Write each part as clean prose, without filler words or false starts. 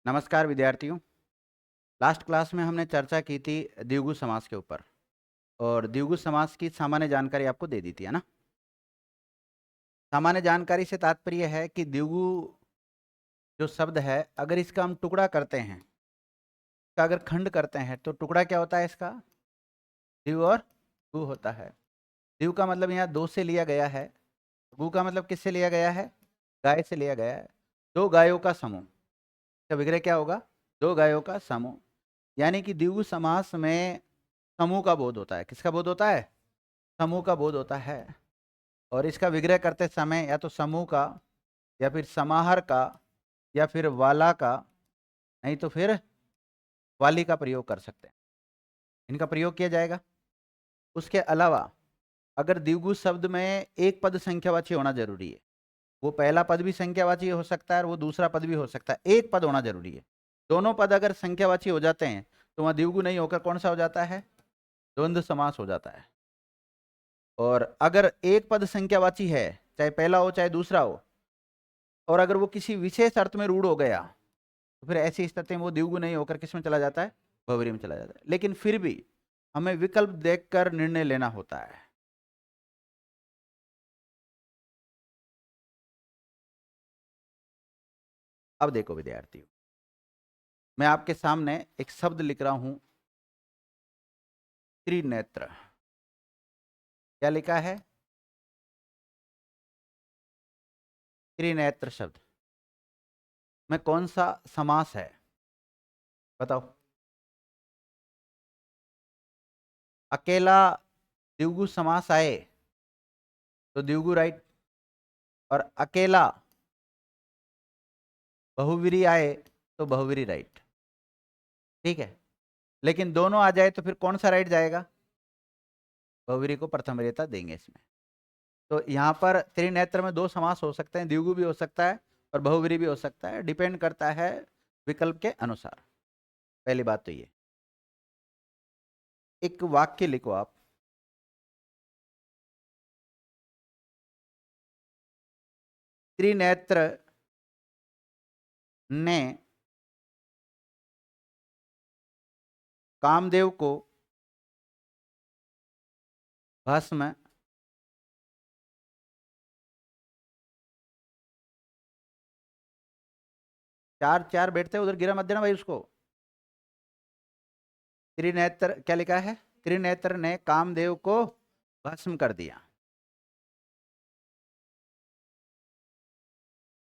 नमस्कार विद्यार्थियों। Last class में हमने चर्चा की थी द्विगु समास के ऊपर और द्विगु समास की सामान्य जानकारी आपको दे दी थी, है ना। सामान्य जानकारी से तात्पर्य है कि द्विगु जो शब्द है, अगर इसका हम टुकड़ा करते हैं, इसका अगर खंड करते हैं तो टुकड़ा क्या होता है इसका? द्विगु और गु होता है। द्विगु का मतलब यहाँ दो से लिया गया है, गु का मतलब किससे लिया गया है? गाय से लिया गया है। दो गायों का समूह, इसका विग्रह क्या होगा? दो गायों का समूह। यानी कि द्विगु समास में समूह का बोध होता है। किसका बोध होता है? समूह का बोध होता है। और इसका विग्रह करते समय या तो समूह का, या फिर समाहार का, या फिर वाला का, नहीं तो फिर वाली का प्रयोग कर सकते हैं। इनका प्रयोग किया जाएगा। उसके अलावा अगर द्विगु शब्द में एक पद संख्यावाची होना जरूरी है, वो पहला पद भी संख्यावाची हो सकता है और वो दूसरा पद भी हो सकता है, एक पद होना जरूरी है। दोनों पद अगर संख्यावाची हो जाते हैं तो वहां द्विगु नहीं होकर कौन सा हो जाता है? द्वंद्व समास हो जाता है। और अगर एक पद संख्यावाची है, चाहे पहला हो चाहे दूसरा हो, और अगर वो किसी विशेष अर्थ में रूढ़ हो गया तो फिर ऐसी स्थिति में वो द्विगु नहीं होकर किस में चला जाता है? बहुव्रीहि में चला जाता है। लेकिन फिर भी हमें विकल्प देखकर निर्णय लेना होता है। अब देखो विद्यार्थियों, मैं आपके सामने एक शब्द लिख रहा हूं, त्रिनेत्र। क्या लिखा है? त्रिनेत्र शब्द में कौन सा समास है? बताओ। अकेला द्विगु समास आए तो द्विगु राइट, और अकेला बहुव्रीहि आए तो बहुव्रीहि राइट। ठीक है। लेकिन दोनों आ जाए तो फिर कौन सा राइट जाएगा? बहुव्रीहि को प्रथम वरीयता देंगे इसमें। तो यहाँ पर त्रिनेत्र में दो समास हो सकते हैं, द्विगु भी हो सकता है और बहुव्रीहि भी हो सकता है, डिपेंड करता है विकल्प के अनुसार। पहली बात तो ये। एक वाक्य लिखो आप। त्रिनेत्र ने कामदेव को भस्म चार चार बैठते उधर गिरा मत देना भाई उसको। त्रिनेत्र क्या लिखा है? त्रिनेत्र ने कामदेव को भस्म कर दिया।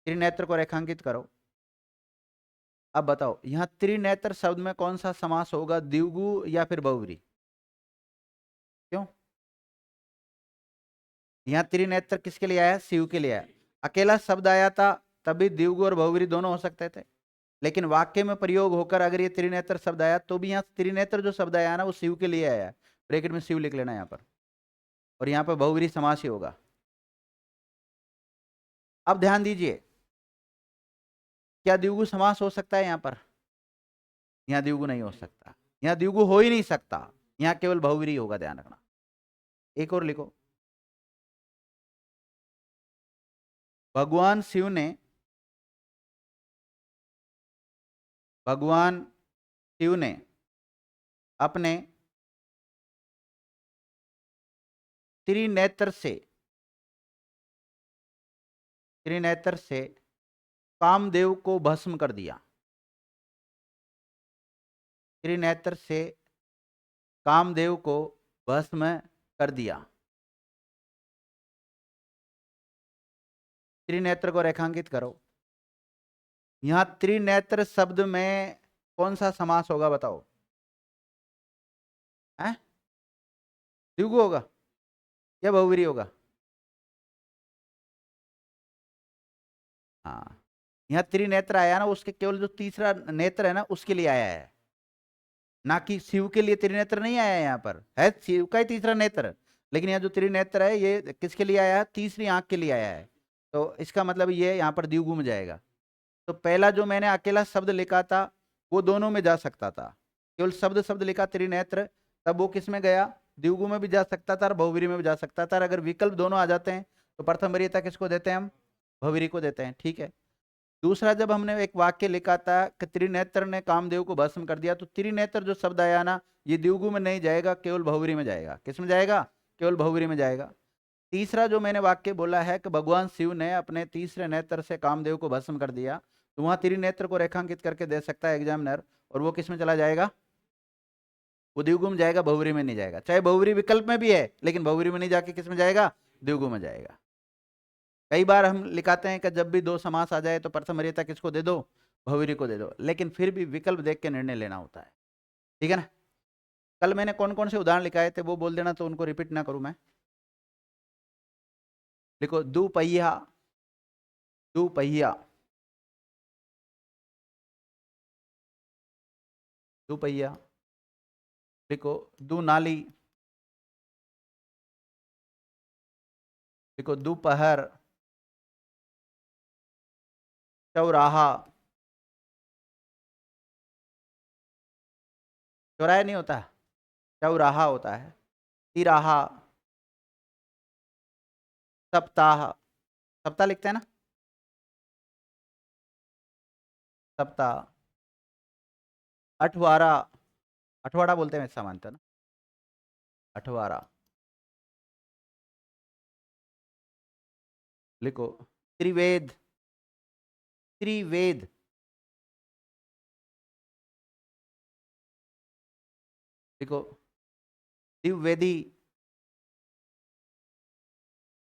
त्रिनेत्र को रेखांकित करो। अब बताओ यहां त्रिनेत्र शब्द में कौन सा समास होगा, द्विगु या फिर बहुव्रीहि? क्यों? यहां त्रिनेत्र किसके लिए आया? शिव के लिए आया। अकेला शब्द आया था तभी द्विगु और बहुव्रीहि दोनों हो सकते थे, लेकिन वाक्य में प्रयोग होकर अगर ये त्रिनेत्र शब्द आया तो भी यहाँ त्रिनेत्र जो शब्द आया ना वो शिव के लिए आया। ब्रैकेट में शिव लिख लेना यहाँ पर, और यहाँ पर बहुव्रीहि समास ही होगा। अब ध्यान दीजिए, क्या द्विगु समास हो सकता है यहाँ पर? यहाँ द्विगु नहीं हो सकता, यहाँ द्विगु हो ही नहीं सकता, यहाँ केवल बहुव्रीहि होगा, ध्यान रखना। एक और लिखो। भगवान शिव ने अपने त्रिनेत्र से कामदेव को भस्म कर दिया। त्रिनेत्र से कामदेव को भस्म कर दिया। त्रिनेत्र को रेखांकित करो। यहां त्रिनेत्र शब्द में कौन सा समास होगा बताओ? है? द्विगु होगा या बहुव्रीहि होगा? हाँ, यहाँ त्रिनेत्र आया ना, उसके केवल जो तीसरा नेत्र है ना उसके लिए आया है, ना कि शिव के लिए त्रिनेत्र नहीं आया है। यहाँ पर है शिव का ही तीसरा नेत्र, लेकिन यहाँ जो त्रिनेत्र है ये किसके लिए आया है? तीसरी आंख के लिए आया है। तो इसका मतलब ये यहाँ पर द्विगु में जाएगा। तो पहला जो मैंने अकेला शब्द लिखा था वो दोनों में जा सकता था, केवल शब्द शब्द लिखा त्रिनेत्र, तब वो किस में गया? द्विगु में भी जा सकता था और बहुव्रीहि में भी जा सकता था। अगर विकल्प दोनों आ जाते हैं तो प्रथम वरीयता किसको देते हैं हम? बहुव्रीहि को देते हैं। ठीक है। दूसरा, जब हमने एक वाक्य लिखा था कि त्रिनेत्र ने कामदेव को भस्म कर दिया, तो त्रिनेत्र जो शब्द आया ना, ये द्विगु में नहीं जाएगा, केवल बहुव्रीहि में जाएगा। किस में जाएगा? केवल बहुव्रीहि में जाएगा। तीसरा जो मैंने वाक्य बोला है कि भगवान शिव ने अपने तीसरे नेत्र से कामदेव को भस्म कर दिया, तो वहां त्रिनेत्र को रेखांकित करके दे सकता है एग्जामिनर, और वो किस में चला जाएगा? वो द्विगु में जाएगा, बहुव्रीहि में नहीं जाएगा। चाहे बहुव्रीहि विकल्प में भी है, लेकिन बहुव्रीहि में नहीं जाके किस में जाएगा? द्विगु में जाएगा। कई बार हम लिखाते हैं कि जब भी दो समास आ जाए तो प्रथम वरीयता किसको दे दो? बहुव्रीहि को दे दो, लेकिन फिर भी विकल्प देख के निर्णय लेना होता है। ठीक है ना? कल मैंने कौन कौन से उदाहरण लिखाए थे वो बोल देना, तो उनको रिपीट ना करूं मैं। लिखो, दुपहिया, दुपहिया, दुपहिया। लिखो, दुनाली। लिखो, दोपहर, चौराहा। चौराहा नहीं होता, चौराहा होता है। तिराहा, सप्ताह। सप्ताह लिखते हैं ना, सप्ताह। अठवारा, अठवाड़ा बोलते हैं, ऐसा मानते हैं ना, अठवारा। लिखो, त्रिवेद, त्रिवेद। लिखो, द्विवेदी,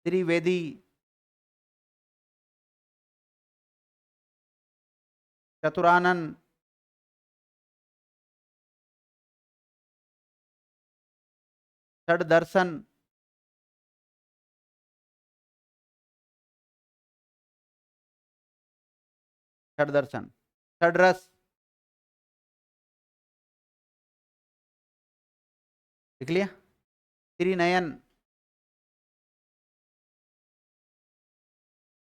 त्रिवेदी। चतुरानन, षडदर्शन। षडदर्शन, षडरस। लिख लिया? त्रिनयन,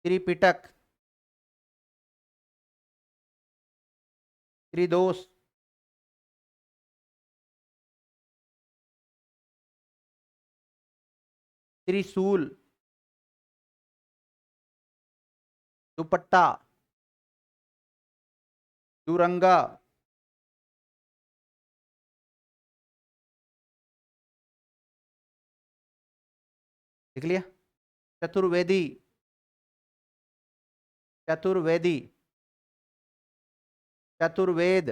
त्रिपिटक, त्रिदोष। त्रिशूल, दुपट्टा, दुरंगा। लिख लिया? चतुर्वेदी, चतुर्वेदी, चतुर्वेद।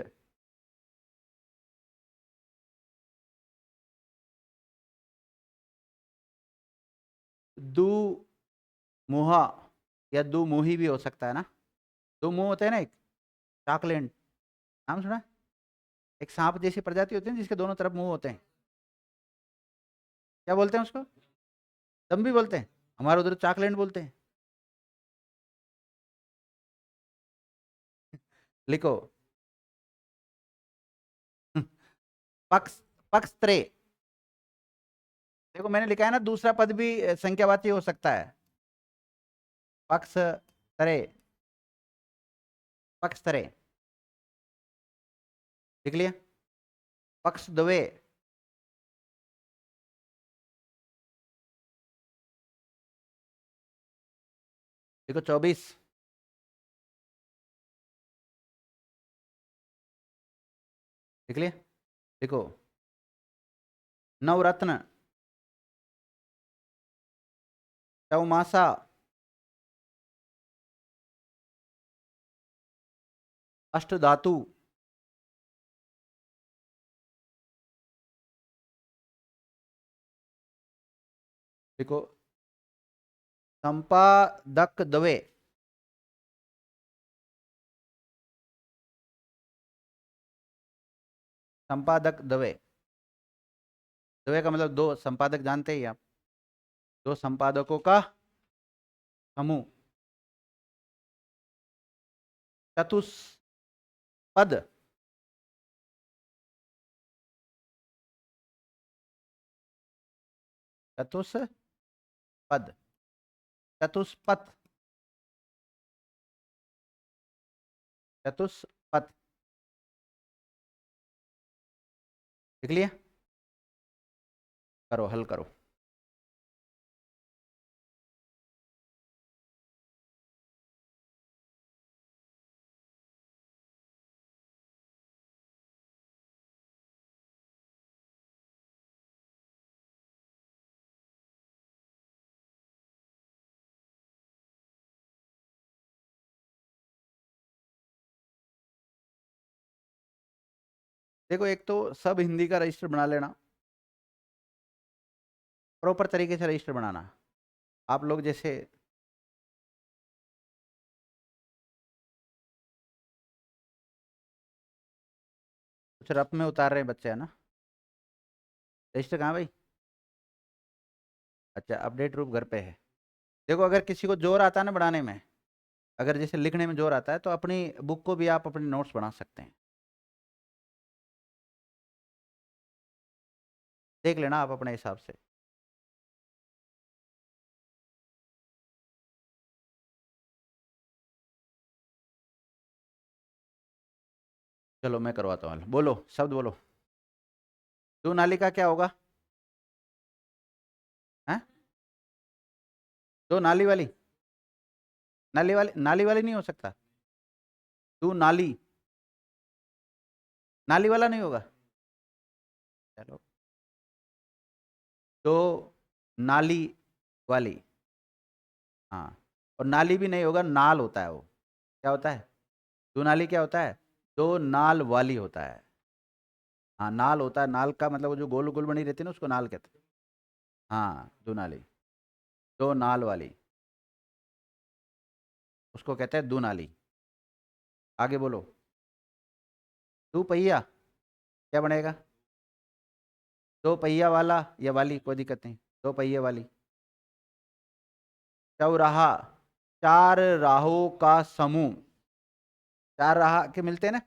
दुमुहा, या दुमुही भी हो सकता है ना। दो मुंह होते हैं ना, एक चाकलेंट, नाम सुना है? एक सांप जैसी प्रजाति होती है जिसके दोनों तरफ मुंह होते हैं, क्या बोलते हैं उसको? दम भी बोलते हैं, हमारे उधर चाकलेंट बोलते हैं। लिखो, पक्ष, पक्षत्रे। देखो मैंने लिखा है ना, दूसरा पद भी संख्यावाची हो सकता है। पक्षत्रे, पक्षत्रे। लिख लिया? पक्ष द्वे, देखो 24। लिख लिया? देखो, नवरत्न, चौमासा, अष्टधातु। देखो, संपादक द्वे, संपादक द्वे। द्वे का मतलब दो, संपादक जानते ही आप, दो संपादकों का समूह। चतुष्पद, चतुष्पद, चतुष्पथ, चतुष्पथ। लिख लिया? करो, हल करो। देखो, एक तो सब हिंदी का रजिस्टर बना लेना, प्रॉपर तरीके से रजिस्टर बनाना। आप लोग जैसे कुछ रफ में उतार रहे हैं बच्चे, है ना? रजिस्टर कहाँ भाई? अच्छा, अपडेट रूप घर पे है। देखो, अगर किसी को जोर आता है ना बनाने में, अगर जैसे लिखने में जोर आता है, तो अपनी बुक को भी आप अपने नोट्स बना सकते हैं। देख लेना आप अपने हिसाब से। चलो मैं करवाता हूँ, बोलो शब्द बोलो। दो नाली का क्या होगा? है? दो नाली वाली? नाली वाली नहीं हो सकता। दो नाली, नाली वाला नहीं होगा। चलो, दो नाली वाली। हाँ, और नाली भी नहीं होगा, नाल होता है वो। क्या होता है? दो नाली क्या होता है? दो नाल वाली होता है। हाँ, नाल होता है। नाल का मतलब वो जो गोल गोल बनी रहती है ना, उसको नाल कहते हैं। हाँ, दो नाली, दो नाल वाली, उसको कहते हैं दो नाली। आगे बोलो। दो पहिया क्या बनेगा? दो पहिया वाला या वाली, कोई दिक्कत नहीं, दो पहिए वाली। चौराहा, चार राहों का समूह। चार राह के मिलते हैं ना,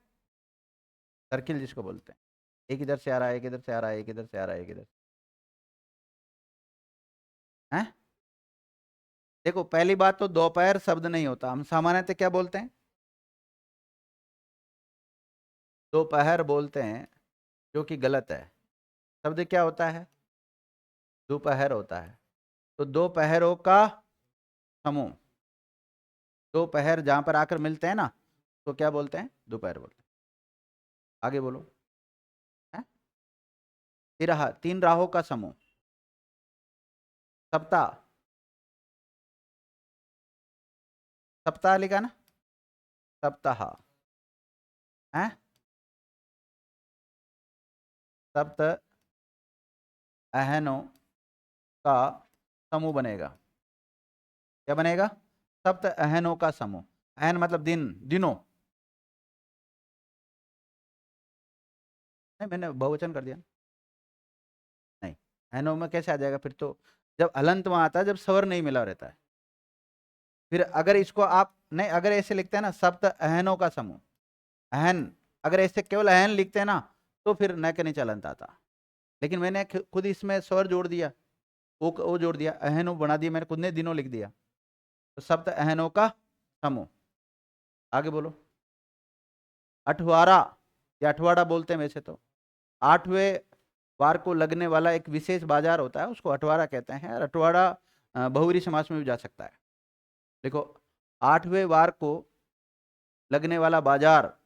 सर्किल जिसको बोलते हैं। एक इधर से आ रहा है, एक इधर से आ रहा है, एक इधर से आ रहा है, एक इधर। हैं? देखो, पहली बात तो दोपहर शब्द नहीं होता, हम सामान्यतः क्या बोलते हैं? दोपहर बोलते हैं, जो कि गलत है। शब्द क्या होता है? दोपहर होता है। तो दो पहरों का समूह, दो पहर जहां पर आकर मिलते हैं ना, तो क्या बोलते हैं? दोपहर बोलते हैं। आगे बोलो। हैं? तिरहा, तीन राहों का समूह। सप्ताह, सप्ताह लिखा ना, सप्ताह। हैं? सप्त अहनों का समूह बनेगा। क्या बनेगा? सप्त अहनों का समूह। अहन मतलब दिन, दिनों। नहीं, मैंने बहुवचन कर दिया। नहीं, अहनों में कैसे आ जाएगा फिर तो? जब हलंत वहां आता है, जब स्वर नहीं मिला रहता है। फिर अगर इसको आप नहीं, अगर ऐसे लिखते हैं ना, सप्त अहनों का समूह, अहन, अगर ऐसे केवल अहन लिखते हैं ना, तो फिर न के नहीं चलंत आता। लेकिन मैंने खुद इसमें स्वर जोड़ दिया, वो जोड़ दिया, अहनो बना दिया मैंने, खुद ने दिनों लिख दिया। तो सप्त अहनों का समूह। आगे बोलो। अठवारा, या अठवाड़ा बोलते हैं वैसे तो। आठवें वार को लगने वाला एक विशेष बाजार होता है, उसको अठवाड़ा कहते हैं। और अठवाड़ा बहुव्रीहि समास में भी जा सकता है। देखो, आठवें वार को लगने वाला बाजार,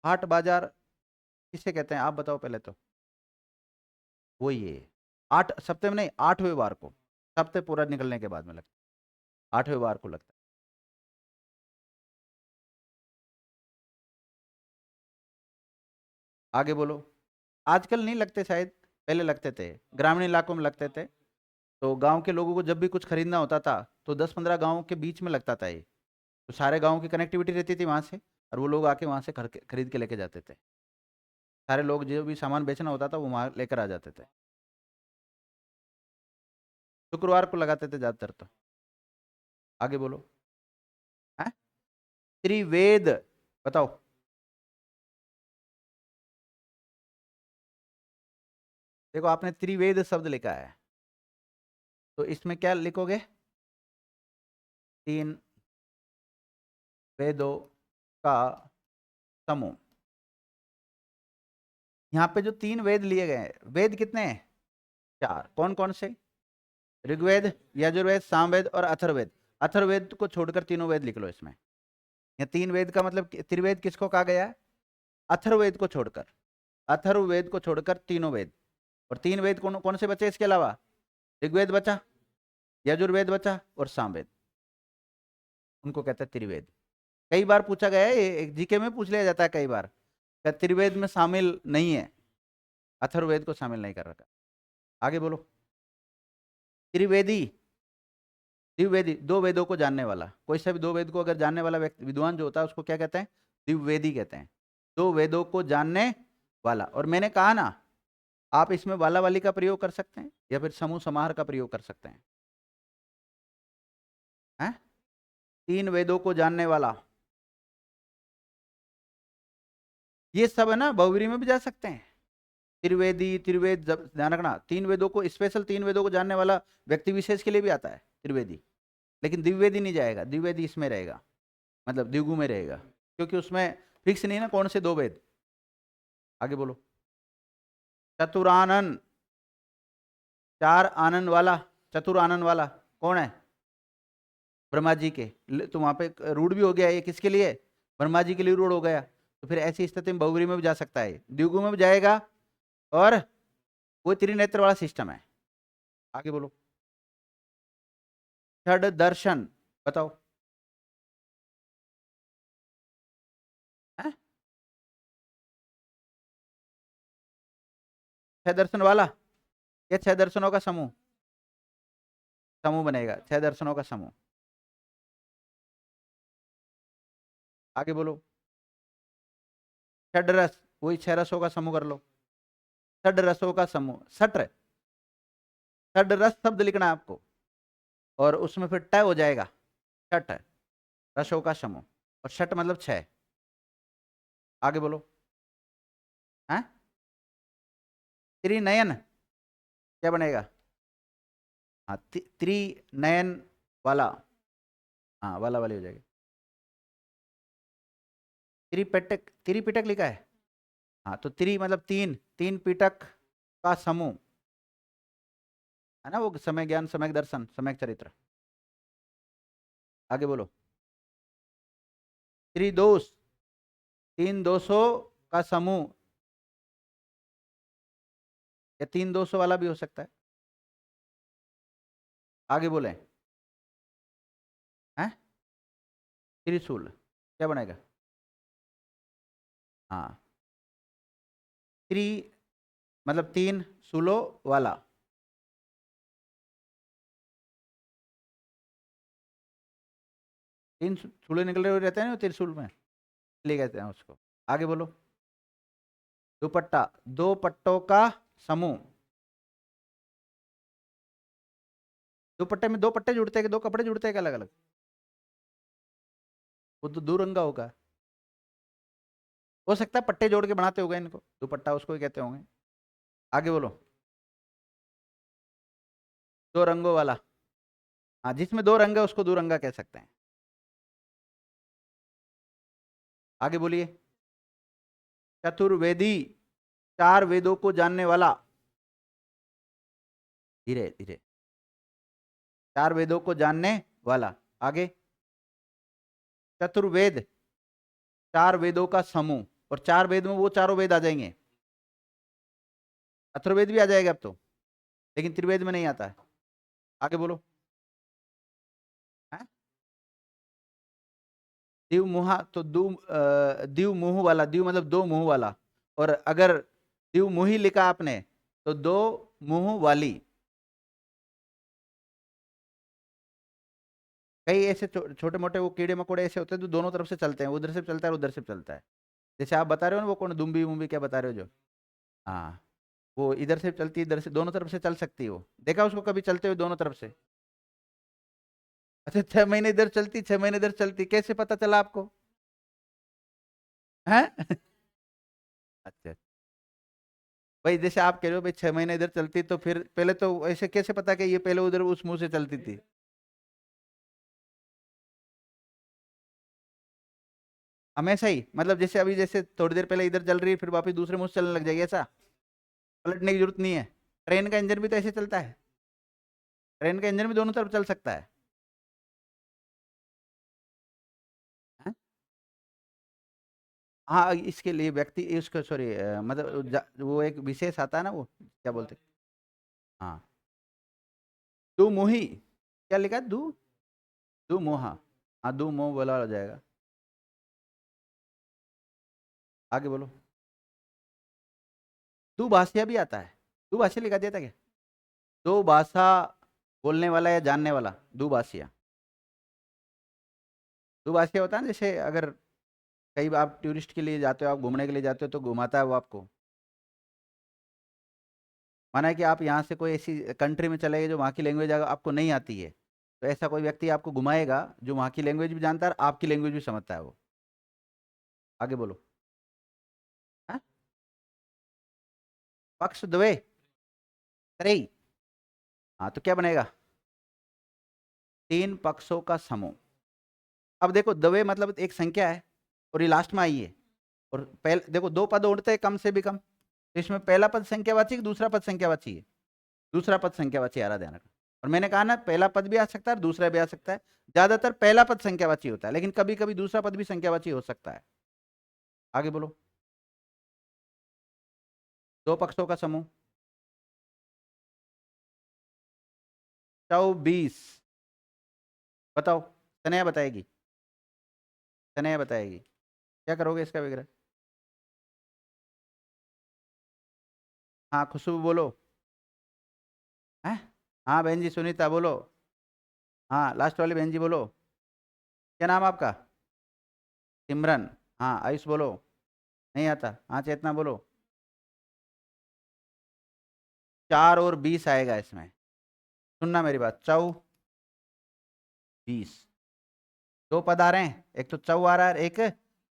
हाट बाजार किसे कहते हैं आप बताओ पहले तो। वो ये आठ सप्ते में नहीं, आठवें वार को, सप्ते पूरा निकलने के बाद में लगता है, आठवें वार को लगता है। आगे बोलो। आजकल नहीं लगते शायद, पहले लगते थे, ग्रामीण इलाकों में लगते थे। तो गांव के लोगों को जब भी कुछ खरीदना होता था, तो 10-15 गांवों के बीच में लगता था ये। तो सारे गांवों की कनेक्टिविटी रहती थी वहां से, और वो लोग आके वहां से खरीद के लेके जाते थे। सारे लोग जो भी सामान बेचना होता था, वो वहां लेकर आ जाते थे। शुक्रवार को लगाते थे ज्यादातर तो। आगे बोलो। है? त्रिवेद, बताओ। देखो, आपने त्रिवेद शब्द लिखा है, तो इसमें क्या लिखोगे? तीन वेदों का समूह। यहाँ पे जो तीन वेद लिए गए हैं, वेद कितने हैं? चार। कौन कौन से? ऋग्वेद, यजुर्वेद, सामवेद और अथर्ववेद। अथर्ववेद को छोड़कर तीनों वेद लिख लो इसमें। या तीन वेद का मतलब त्रिवेद किसको कहा गया है? अथर्ववेद को छोड़कर, अथर्ववेद को छोड़कर तीनों वेद। और तीन वेद कौन कौन से बचे इसके अलावा? ऋग्वेद बचा, यजुर्वेद बचा और सामवेद, उनको कहते हैं त्रिवेद। कई बार पूछा गया है, जीके में पूछ लिया जाता है कई बार, क्या त्रिवेद में शामिल नहीं है, अथर्ववेद को शामिल नहीं कर रखा। आगे बोलो। त्रिवेदी, द्विवेदी, दो वेदों को जानने वाला, कोई सा भी दो वेद को अगर जानने वाला व्यक्ति, विद्वान जो होता है उसको क्या कहते हैं, द्विवेदी कहते हैं, दो वेदों को जानने वाला। और मैंने कहा ना, आप इसमें वाला वाली का प्रयोग कर सकते हैं या फिर समूह समाहार का प्रयोग कर सकते हैं, हैं? तीन वेदों को जानने वाला, ये सब है ना, बहुव्रीहि में भी जा सकते हैं। त्रिवेदी, त्रिवेद, ध्यान रखना, तीन वेदों को, स्पेशल तीन वेदों को जानने वाला व्यक्ति विशेष के लिए भी आता है त्रिवेदी, लेकिन द्विवेदी नहीं जाएगा, द्विवेदी इसमें रहेगा, मतलब द्विगु में रहेगा, क्योंकि उसमें फिक्स नहीं है ना कौन से दो वेद। आगे बोलो। चतुरानन, चार आनंद वाला, चतुर आनंद वाला कौन है, ब्रह्मा जी के। तो वहां पे रूढ़ भी हो गया, ये किसके लिए, ब्रह्मा जी के लिए रूढ़ हो गया, तो फिर ऐसी स्थिति में बहुव्रीहि में भी जा सकता है, द्विगु में भी जाएगा, और वो त्रिनेत्र वाला सिस्टम है। आगे बोलो। षड दर्शन, बताओ है? छह दर्शन वाला या छह दर्शनों का समूह, समूह बनेगा, छह दर्शनों का समूह। आगे बोलो। षड रस, वही छह रसों का समूह कर लो, षड रसों का समूह, सट, षड रस शब्द लिखना है आपको, और उसमें फिर ट हो जाएगा, छठ रसों का समूह, और छठ मतलब छह। आगे बोलो। है त्रिनयन, क्या बनेगा, हाँ त्रिनयन वाला, हाँ वाला वाली हो जाएगी। त्रिपिटक, त्रिपिटक लिखा है, हाँ तो त्रि मतलब तीन, तीन पिटक का समूह है ना, वो समय ज्ञान, समय दर्शन, समय चरित्र। आगे बोलो। त्रिदोष, तीन दोषों का समूह, या तीन दोषों वाला भी हो सकता है। आगे बोले। हैं? त्रिशूल, क्या बनेगा, हाँ त्रि मतलब तीन शूलों वाला। तीन शूले निकले हुए रहते हैं ना त्रिशूल में, ले कहते हैं उसको। आगे बोलो। दुपट्टा, दो पट्टों का समूह, दुपट्टे में दो पट्टे जुड़ते हैं कि दो कपड़े जुड़ते हैं कि अलग अलग, वो तो दुरंगा होगा, हो सकता है पट्टे जोड़ के बनाते होंगे इनको, दुपट्टा उसको ही कहते होंगे। आगे बोलो। दो रंगों वाला, हाँ जिसमें दो रंग है उसको दुरंगा कह सकते हैं। आगे बोलिए। चतुर्वेदी, चार वेदों को जानने वाला, धीरे धीरे, चार वेदों को जानने वाला। आगे। चतुर्वेद, चार वेदों का समूह, और चार वेद में वो चारों वेद आ जाएंगे, अथर्ववेद भी आ जाएगा अब तो, लेकिन त्रिवेद में नहीं आता है। आगे बोलो। है? द्यू मुहा, तो द्यू मुह वाला, द्यू मतलब दो मुंह वाला, और अगर द्यू मुही लिखा आपने तो दो मुंह वाली। कई ऐसे छोटे मोटे वो कीड़े मकोड़े ऐसे होते हैं जो दोनों तरफ से चलते हैं, उधर से भी चलता है उधर से भी चलता है, जैसे आप बता रहे हो ना, वो कौन दुम्बी वुम्बी क्या बता रहे हो जो, हाँ वो इधर से चलती है, इधर से, दोनों तरफ से चल सकती है, वो देखा उसको कभी चलते हुए दोनों तरफ से। अच्छा 6 महीने इधर चलती, 6 महीने इधर चलती, कैसे पता चला आपको, है? अच्छा, भाई जैसे आप कह रहे हो भाई 6 महीने इधर चलती, तो फिर पहले तो ऐसे कैसे पता कि ये पहले उधर उस मुंह से चलती थी। हमेशा ही, मतलब जैसे अभी जैसे थोड़ी देर पहले इधर चल रही है फिर वापस दूसरे मुंह से चलने लग जाएगी, ऐसा पलटने की जरूरत नहीं है। ट्रेन का इंजन भी तो ऐसे चलता है, ट्रेन का इंजन भी दोनों तरफ चल सकता है। हैं? हाँ इसके लिए व्यक्ति उसको सॉरी, मतलब वो एक विशेष आता है ना, वो क्या बोलते हैं? हाँ दो मोही, क्या लिखा है, दो, दो मोहा, हाँ दो मोह बोला हो जाएगा। आगे बोलो। दुभाषिया भी आता है। दुभाषिया लिखा दिया था क्या? दो भाषा बोलने वाला या जानने वाला, दुभाषिया। दुभाषिया होता है ना, जैसे अगर कई बार आप टूरिस्ट के लिए जाते हो, आप घूमने के लिए जाते हो तो घुमाता है वो आपको। माना है कि आप यहाँ से कोई ऐसी कंट्री में चले गए जो वहाँ की लैंग्वेज अगर आपको नहीं आती है, तो ऐसा कोई व्यक्ति आपको घुमाएगा जो वहाँ की लैंग्वेज भी जानता है और आपकी लैंग्वेज भी समझता है वो। आगे बोलो। हाँ? पक्ष द्वय त्रयी। हाँ, तो क्या बनेगा? तीन पक्षों का समूह। अब देखो, द्वय मतलब एक संख्या है और ये लास्ट में आई है, और पहले देखो दो पद उड़ते हैं कम से भी कम, तो इसमें पहला पद संख्यावाची कि दूसरा पद संख्यावाची है? दूसरा पद संख्यावाची आ रहा, ध्यान रखना। और मैंने कहा ना, पहला पद भी आ सकता है और दूसरा भी आ सकता है। ज्यादातर पहला पद संख्यावाची होता है, लेकिन कभी कभी दूसरा पद भी संख्यावाची हो सकता है। आगे बोलो। दो पक्षों का समूह। 24। बताओ। तनया बताएगी। तनया बताएगी। क्या करोगे इसका विग्रह? हाँ, खुशबू बोलो। है? हाँ बहन जी, सुनीता बोलो। हाँ, लास्ट वाली बहन जी बोलो। क्या नाम आपका? सिमरन। हाँ, आयुष बोलो। नहीं आता? हाँ, चेतना बोलो। 4 और 20 आएगा इसमें। सुनना मेरी बात, 24। दो पद आ रहे हैं, एक तो 4 आ रहा है, एक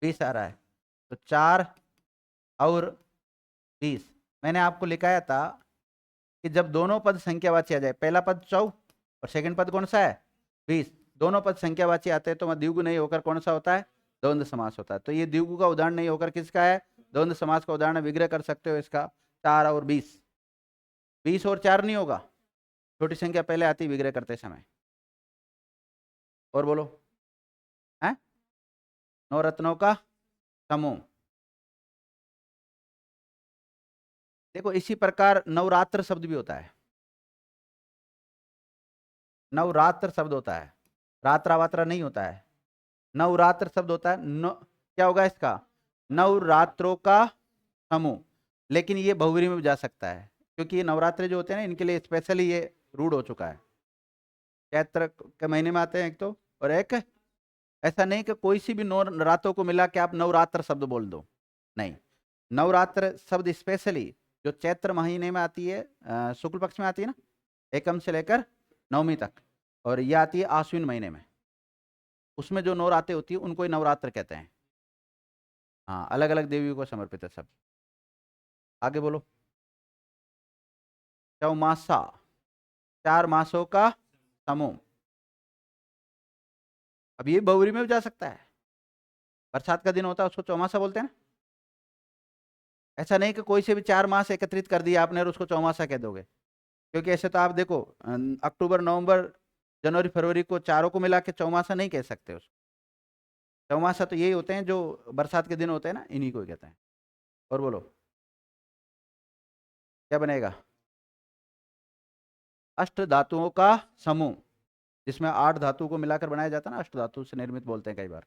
20 आ रहा है, तो 4 और 20। मैंने आपको लिखाया था कि जब दोनों पद संख्यावाची आ जाए, पहला पद 4 और सेकंड पद कौन सा है? 20। दोनों पद संख्यावाची आते हैं तो वह द्विगु नहीं होकर कौन सा होता है? द्वंद्व समास होता है। तो ये द्विगु का उदाहरण नहीं होकर किसका है? द्वंद्व समास का उदाहरण। विग्रह कर सकते हो इसका। 4 और 20। 20 और 4 नहीं होगा, छोटी संख्या पहले आती है विग्रह करते समय। और बोलो। है? नवरत्नों का समूह। देखो, इसी प्रकार नवरात्र शब्द भी होता है। नवरात्र शब्द होता है, रात्रा वात्रा नहीं होता है। नवरात्र शब्द होता है क्या होगा इसका? नवरात्रों का समूह। लेकिन ये बहुव्रीहि में भी जा सकता है, क्योंकि ये नवरात्रे जो होते हैं ना, इनके लिए स्पेशली ये रूढ़ हो चुका है। चैत्र के महीने में आते हैं एक तो, और एक ऐसा नहीं कि कोई सी भी नौ रातों को मिला के आप नवरात्र शब्द बोल दो। नहीं, नवरात्र शब्द स्पेशली जो चैत्र महीने में आती है, शुक्ल पक्ष में आती है ना, एकम से लेकर नवमी तक, और ये आती है आश्विन महीने में। उसमें जो नवरात्रि होती है उनको ही नवरात्र कहते हैं। हाँ, अलग अलग देवियों को समर्पित है सब। आगे बोलो। चौमासा। 4 मासों का समूह। अब ये बहुव्रीहि में भी जा सकता है। बरसात का दिन होता है उसको चौमासा बोलते हैं ना। ऐसा नहीं कि कोई से भी 4 मास एकत्रित कर दिया आपने और उसको चौमासा कह दोगे, क्योंकि ऐसे तो आप देखो, अक्टूबर नवंबर जनवरी फरवरी को चारों को मिला के चौमासा नहीं कह सकते उसको। चौमासा तो यही होते हैं जो बरसात के दिन होते हैं ना, इन्हीं को कहते हैं। और बोलो। क्या बनेगा? अष्ट धातुओं का समूह, जिसमें 8 धातु को मिलाकर बनाया जाता है ना, अष्ट धातु से निर्मित बोलते हैं कई बार।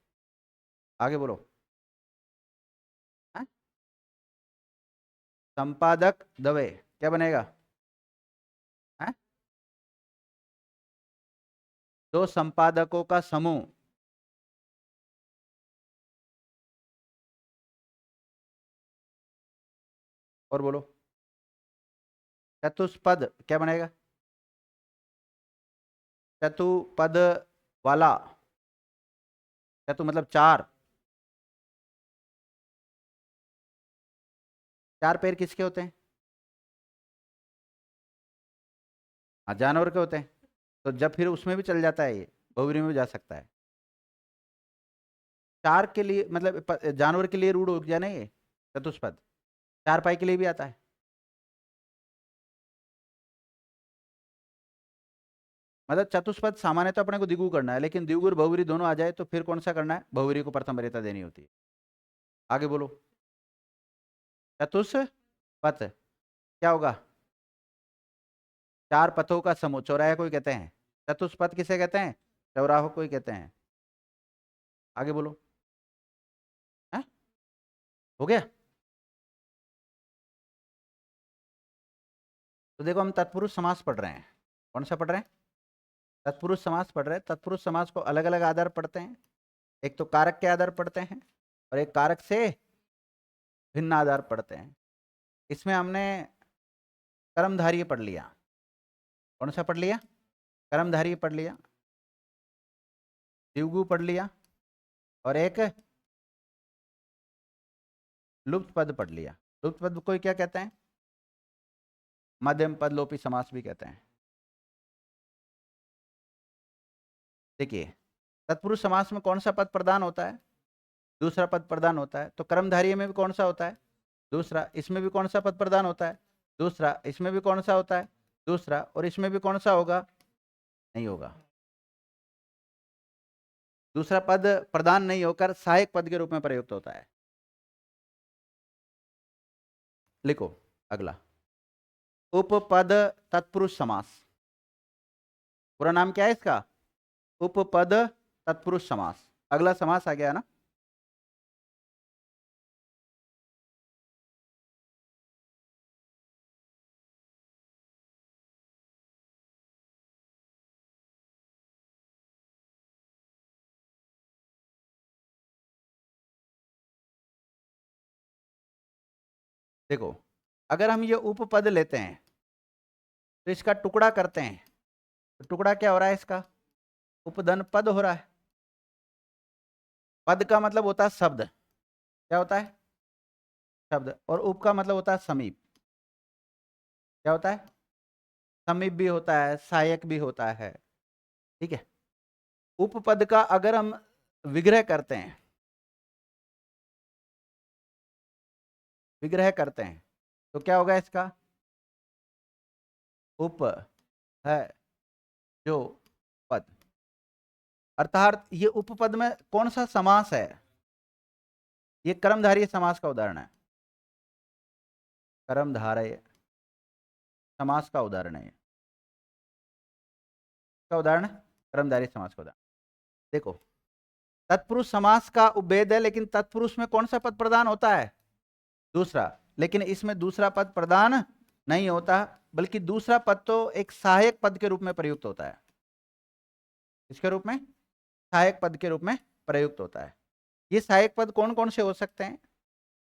आगे बोलो। हाँ? संपादक दवे। क्या बनेगा? हाँ? दो संपादकों का समूह। और बोलो। चतुष्पद। क्या बनेगा? चतुपद वाला। चतु मतलब 4। 4 पैर किसके होते हैं? हाँ, जानवर के होते हैं। तो जब फिर उसमें भी चल जाता है, ये बहुव्रीहि में भी जा सकता है। 4 के लिए मतलब जानवर के लिए रूढ़ हो गया ना ये चतुष्पद। 4 पाई के लिए भी आता है। मतलब चतुष्पद सामान्य तो अपने को द्विगु करना है, लेकिन द्विगु और बहुव्रीहि दोनों आ जाए तो फिर कौन सा करना है? बहुव्रीहि को प्रथम वरीयता देनी होती है। आगे बोलो। चतुष्पथ क्या होगा? 4 पथों का समूह। चौराहे को ही कहते हैं। चतुष्पथ किसे कहते हैं? चौराहों को ही कहते हैं। आगे बोलो। है? हो गया। तो देखो हम तत्पुरुष समास पढ़ रहे हैं। कौन सा पढ़ रहे हैं? तत्पुरुष समास पढ़ रहे हैं। तत्पुरुष समास को अलग अलग आधार पढ़ते हैं। एक तो कारक के आधार पढ़ते हैं और एक कारक से भिन्न आधार पढ़ते हैं। इसमें हमने कर्मधारय पढ़ लिया। कौन सा पढ़ लिया? कर्मधारय पढ़ लिया, द्विगु पढ़ लिया और एक लुप्त पद पढ़ लिया। लुप्त पद को क्या कहते हैं? मध्यम पद लोपी समास भी कहते हैं। देखिए तत्पुरुष समास में कौन सा पद प्रदान होता है? दूसरा पद प्रदान होता है। तो कर्मधारय में भी कौन सा होता है? दूसरा। इसमें भी कौन सा पद प्रदान होता है? दूसरा। इसमें भी कौन सा होता है? दूसरा। और इसमें भी कौन सा होगा? नहीं होगा। दूसरा पद प्रदान नहीं होकर सहायक पद के रूप में प्रयुक्त होता है। लिखो अगला, उपपद तत्पुरुष समास। पूरा नाम क्या है इसका? उपपद तत्पुरुष समास। अगला समास आ गया ना। देखो अगर हम ये उपपद लेते हैं तो इसका टुकड़ा करते हैं तो टुकड़ा क्या हो रहा है इसका? उपधन पद हो रहा है। पद का मतलब होता है शब्द। क्या होता है? शब्द। और उप का मतलब होता है समीप। क्या होता है? समीप भी होता है, सहायक भी होता है। ठीक है। उपपद का अगर हम विग्रह करते हैं, विग्रह करते हैं तो क्या होगा इसका? उप है जो पद। अर्थात ये उपपद में कौन सा समास है? ये कर्मधारय समास का उदाहरण है। कर्मधारय समास का उदाहरण है। का उदाहरण है कर्मधारय समास का उदाहरण। देखो तत्पुरुष समास का उपभेद है, लेकिन तत्पुरुष में कौन सा पद प्रदान होता है? दूसरा। लेकिन इसमें दूसरा पद प्रदान नहीं होता, बल्कि दूसरा पद तो एक सहायक पद के रूप में प्रयुक्त होता है। इसके रूप में? सहायक पद के रूप में प्रयुक्त होता है। ये सहायक पद कौन कौन से हो सकते हैं?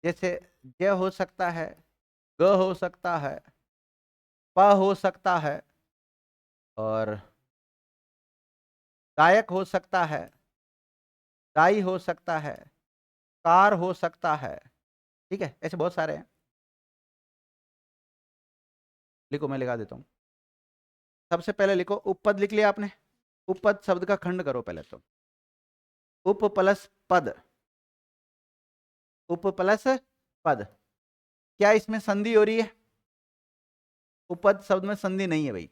जैसे ज हो सकता है, ग हो सकता है, प हो सकता है, और दायक हो सकता है, दाई हो सकता है, कार हो सकता है। ठीक है, ऐसे बहुत सारे हैं। लिखो, मैं लिखा देता हूं। सबसे पहले लिखो, उपपद लिख लिया आपने। उपपद शब्द का खंड करो पहले तो। उप प्लस पद, उप प्लस पद। क्या इसमें संधि हो रही है? उपपद शब्द में संधि नहीं है भाई,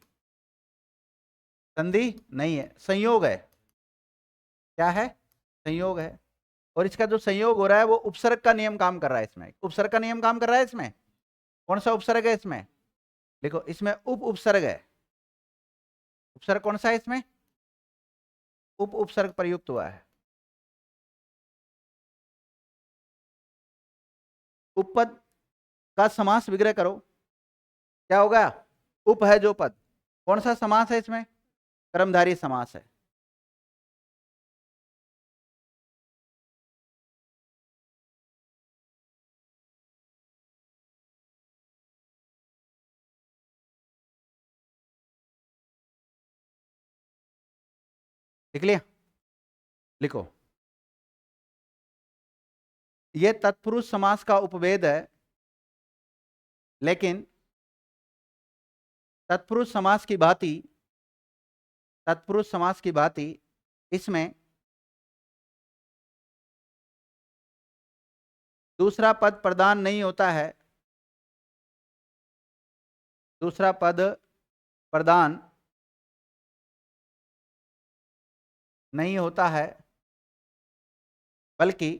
संधि नहीं है, संयोग है। क्या है? संयोग है। और इसका जो संयोग हो रहा है वो उपसर्ग का नियम काम कर रहा है इसमें। उपसर्ग का नियम काम कर रहा है इसमें। कौन सा उपसर्ग है इसमें? देखो इसमें उप उपसर्ग है। उपसर्ग कौन सा है इसमें? उप उपसर्ग प्रयुक्त हुआ है। उपपद का समास विग्रह करो, क्या होगा? उप है जो पद, कौन सा समास है इसमें? कर्मधारय समास है। लिख लिया? लिखो, यह तत्पुरुष समास का उपभेद है, लेकिन तत्पुरुष समास की भांति, तत्पुरुष समास की भांति इसमें दूसरा पद प्रदान नहीं होता है। दूसरा पद प्रदान नहीं होता है, बल्कि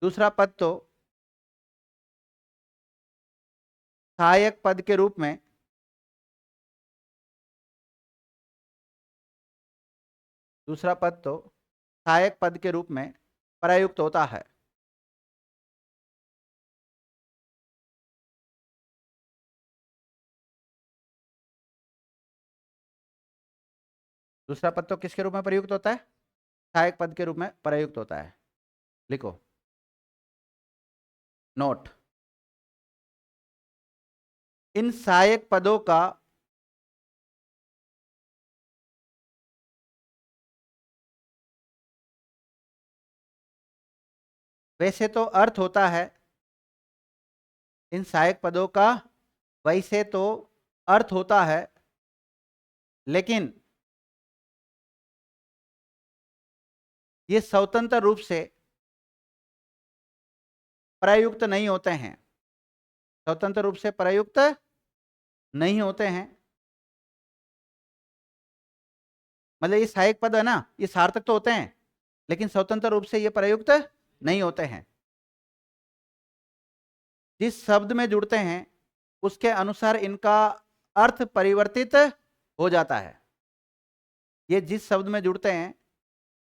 दूसरा पद तो सहायक पद के रूप में, दूसरा पद तो सहायक पद के रूप में प्रयुक्त होता है। दूसरा पद तो किसके रूप में प्रयुक्त होता है? सहायक पद के रूप में प्रयुक्त होता है। लिखो नोट, इन सहायक पदों का वैसे तो अर्थ होता है, इन सहायक पदों का वैसे तो अर्थ होता है, लेकिन ये स्वतंत्र रूप से प्रयुक्त नहीं होते हैं। स्वतंत्र रूप से प्रयुक्त नहीं होते हैं। मतलब ये सहायक पद है ना, ये सार्थक तो होते हैं, लेकिन स्वतंत्र रूप से ये प्रयुक्त नहीं होते हैं। जिस शब्द में जुड़ते हैं उसके अनुसार इनका अर्थ परिवर्तित हो जाता है। ये जिस शब्द में जुड़ते हैं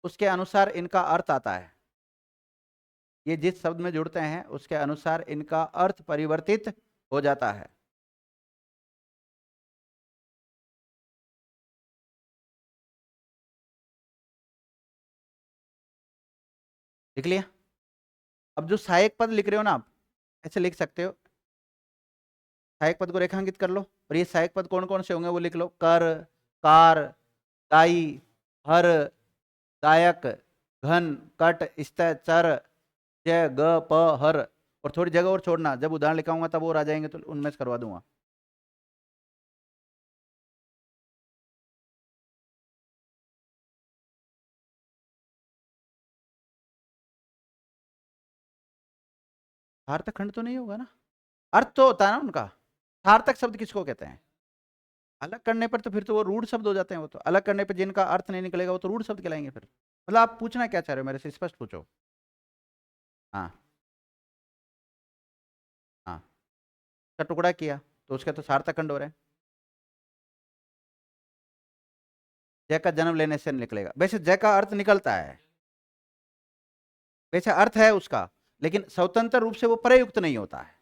उसके अनुसार इनका अर्थ आता है। ये जिस शब्द में जुड़ते हैं उसके अनुसार इनका अर्थ परिवर्तित हो जाता है। लिख लिया? अब जो सहायक पद लिख रहे हो ना आप, ऐसे लिख सकते हो, सहायक पद को रेखांकित कर लो और ये सहायक पद कौन कौन से होंगे वो लिख लो। कर, कार, दाई, हर, दायक, घन, कट, स्त, चर, जय, ग, प, हर। और थोड़ी जगह और छोड़ना, जब उदाहरण लिखाऊंगा तब और आ जाएंगे तो उनमें से करवा दूंगा। सार्थक खंड तो नहीं होगा ना? अर्थ तो होता है ना उनका। सार्थक शब्द किसको कहते हैं? अलग करने पर तो फिर तो वो रूढ़ शब्द हो जाते हैं। वो तो अलग करने पर जिनका अर्थ नहीं निकलेगा वो तो रूढ़ शब्द कहलाएंगे फिर। मतलब आप पूछना क्या चाह रहे हो मेरे से, स्पष्ट पूछो। हाँ हाँ, का टुकड़ा किया तो उसके तो सार्थक खंड हो रहे हैं। जय का जन्म लेने से निकलेगा, वैसे जय का अर्थ निकलता है, वैसे अर्थ है उसका, लेकिन स्वतंत्र रूप से वो प्रयुक्त नहीं होता है,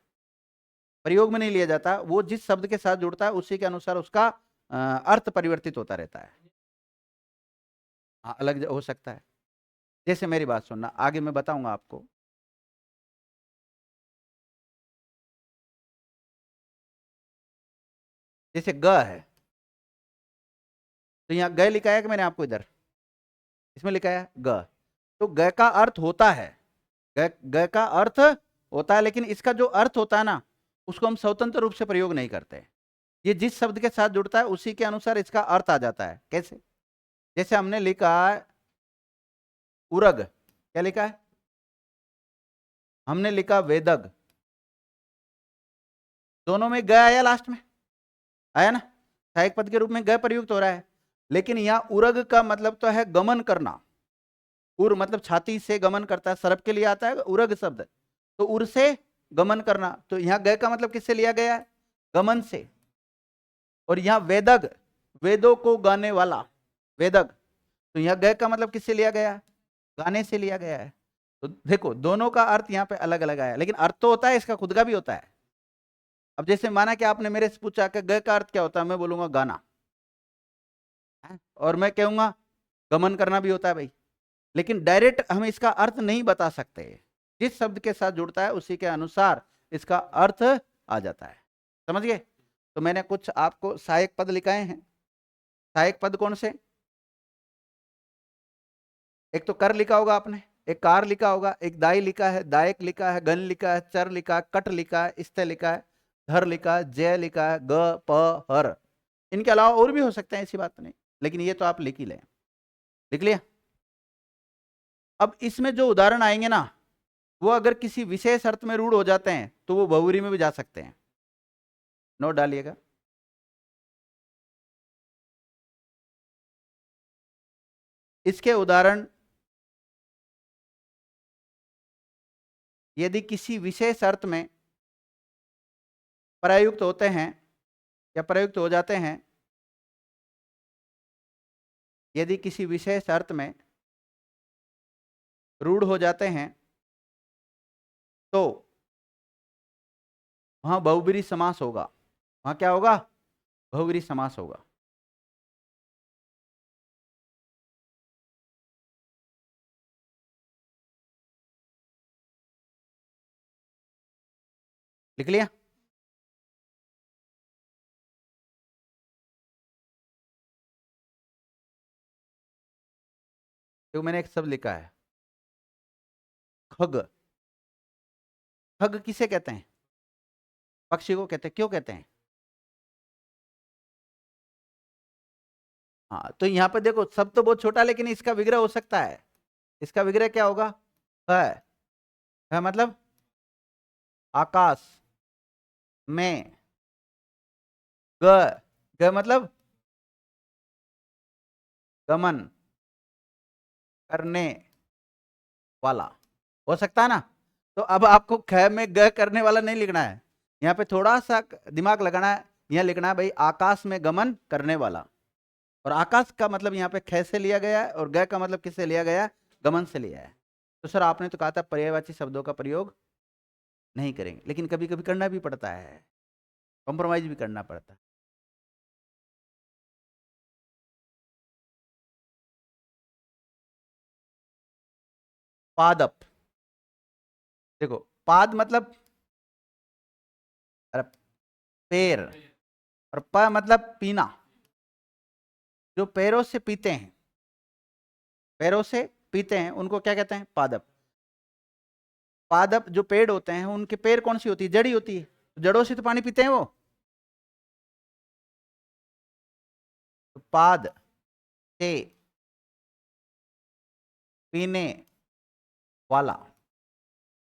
प्रयोग में नहीं लिया जाता। वो जिस शब्द के साथ जुड़ता है उसी के अनुसार उसका अर्थ परिवर्तित होता रहता है। हाँ, अलग हो सकता है। जैसे मेरी बात सुनना, आगे मैं बताऊंगा आपको। जैसे ग है, तो यहाँ ग लिखा है कि मैंने आपको इधर इसमें लिखा है ग, तो ग का अर्थ होता है, ग, ग का अर्थ होता है, लेकिन इसका जो अर्थ होता है ना उसको हम स्वतंत्र रूप से प्रयोग नहीं करते। ये जिस शब्द के साथ जुड़ता है उसी के अनुसार इसका अर्थ आ जाता है। कैसे? जैसे हमने लिखा है उरग, क्या लिखा है? हमने लिखा वेदग, दोनों में ग आया लास्ट में, आया ना? सहायक पद के रूप में ग प्रयुक्त हो रहा है, लेकिन यहाँ उरग का मतलब तो है गमन करना। उर मतलब छाती से गमन करता है, सरप के लिए आता है उरग शब्द, तो उर से गमन करना। तो यहाँ ग का मतलब किससे लिया गया है? गमन से। और यहाँ वेदग, वेदों को गाने वाला, वेदग, तो यहाँ ग का मतलब किससे लिया गया है? गाने से लिया गया है। तो देखो दोनों का अर्थ यहाँ पे अलग अलग आया, लेकिन अर्थ तो होता है, इसका खुद का भी होता है। अब जैसे माना कि आपने मेरे से पूछा कि ग का अर्थ क्या होता है, मैं बोलूंगा गाना है? और मैं कहूंगा गमन करना भी होता है भाई, लेकिन डायरेक्ट हम इसका अर्थ नहीं बता सकते। जिस शब्द के साथ जुड़ता है उसी के अनुसार इसका अर्थ आ जाता है। समझ गए? तो मैंने कुछ आपको सहायक पद लिखाए हैं। सहायक पद कौन से? एक तो कर लिखा होगा आपने, एक कार लिखा होगा, एक दाई लिखा है, दायक लिखा है, गन लिखा है, चर लिखा है, कट लिखा है, स्थ लिखा है, धर लिखा है, जय लिखा है, ग, प, हर। इनके अलावा और भी हो सकते हैं, ऐसी बात नहीं, लेकिन ये तो आप लिख ही लें। लिख लिया? अब इसमें जो उदाहरण आएंगे ना, वो अगर किसी विशेष अर्थ में रूढ़ हो जाते हैं तो वो बहुरी में भी जा सकते हैं। नोट डालिएगा। इसके उदाहरण, यदि किसी विशेष अर्थ में प्रयुक्त होते हैं या प्रयुक्त हो जाते हैं, यदि किसी विशेष अर्थ में रूढ़ हो जाते हैं तो वहां बहुब्रीहि समास होगा। वहां क्या होगा? बहुब्रीहि समास होगा। लिख लिया? तो मैंने एक शब्द लिखा है खग। खग किसे कहते हैं? पक्षी को कहते हैं। क्यों कहते हैं? हाँ, तो यहाँ पे देखो सब तो बहुत छोटा, लेकिन इसका विग्रह हो सकता है। इसका विग्रह क्या होगा? है मतलब आकाश में। ग, ग मतलब गमन करने वाला। हो सकता है ना? तो अब आपको ख में ग करने वाला नहीं लिखना है, यहाँ पे थोड़ा सा दिमाग लगाना है। यहाँ लिखना है भाई आकाश में गमन करने वाला। और आकाश का मतलब यहाँ पे ख से लिया गया है, और ग का मतलब किससे लिया गया है? गमन से लिया है। तो सर आपने तो कहा था पर्यायवाची शब्दों का प्रयोग नहीं करेंगे, लेकिन कभी कभी करना भी पड़ता है, कॉम्प्रोमाइज भी करना पड़ता है। पादप। देखो पाद मतलब अरे पैर, और प मतलब पीना। जो पैरों से पीते हैं, पैरों से पीते हैं, उनको क्या कहते हैं? पादप। पादप जो पेड़ होते हैं उनके पैर कौन सी होती है? जड़ी होती है। जड़ों से तो पानी पीते हैं वो। तो पाद से पीने वाला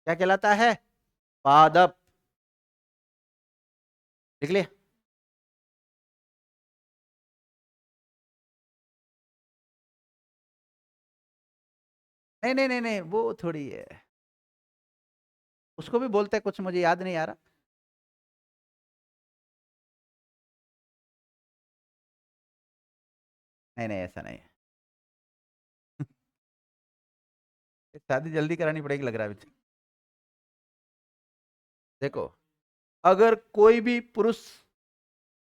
क्या कहलाता है? पादप। देख लिया? नहीं नहीं नहीं नहीं, वो थोड़ी है। उसको भी बोलते हैं कुछ, मुझे याद नहीं आ रहा। नहीं नहीं, ऐसा नहीं है। शादी जल्दी करानी पड़ेगी लग रहा है मुझे। देखो अगर कोई भी पुरुष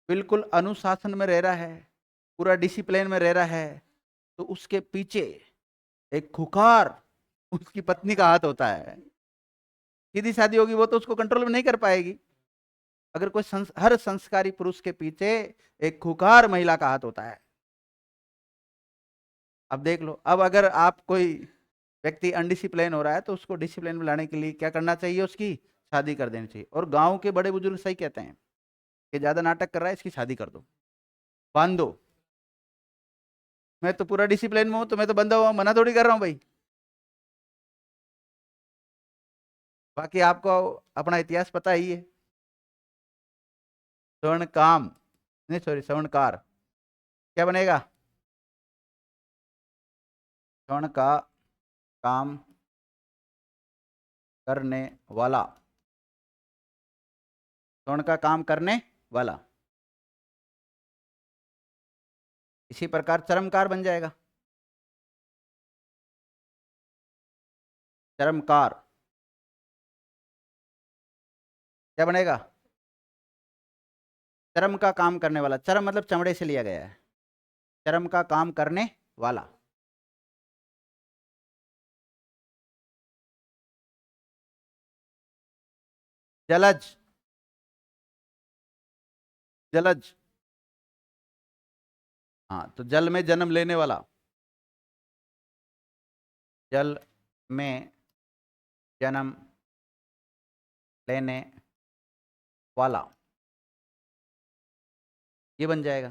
बिल्कुल अनुशासन में रह रहा है, पूरा डिसिप्लिन में रह रहा है, तो उसके पीछे एक खुखार उसकी पत्नी का हाथ होता है। सीधी शादी होगी वो तो उसको कंट्रोल में नहीं कर पाएगी। अगर कोई हर संस्कारी पुरुष के पीछे एक खुखार महिला का हाथ होता है। अब देख लो, अब अगर आप कोई व्यक्ति अनडिसिप्लिन हो रहा है तो उसको डिसिप्लिन में लाने के लिए क्या करना चाहिए? उसकी शादी कर देनी चाहिए। और गांव के बड़े बुजुर्ग सही कहते हैं कि ज्यादा नाटक कर रहा है, इसकी शादी कर दो, बांध दो। मैं तो पूरा डिसिप्लिन में हूं, तो मैं तो बंधा हुआ, मना थोड़ी कर रहा हूं भाई। बाकी आपको अपना इतिहास पता ही है। स्वर्ण काम, नहीं सॉरी, स्वर्णकार क्या बनेगा? स्वर्ण का काम करने वाला। स्वर्ण का काम करने वाला। इसी प्रकार चरमकार बन जाएगा। चरमकार क्या बनेगा? चरम का काम करने वाला। चरम मतलब चमड़े से लिया गया है। चरम का काम करने वाला। जलज। जलज। हाँ, तो जल में जन्म लेने वाला। जल में जन्म लेने वाला, ये बन जाएगा।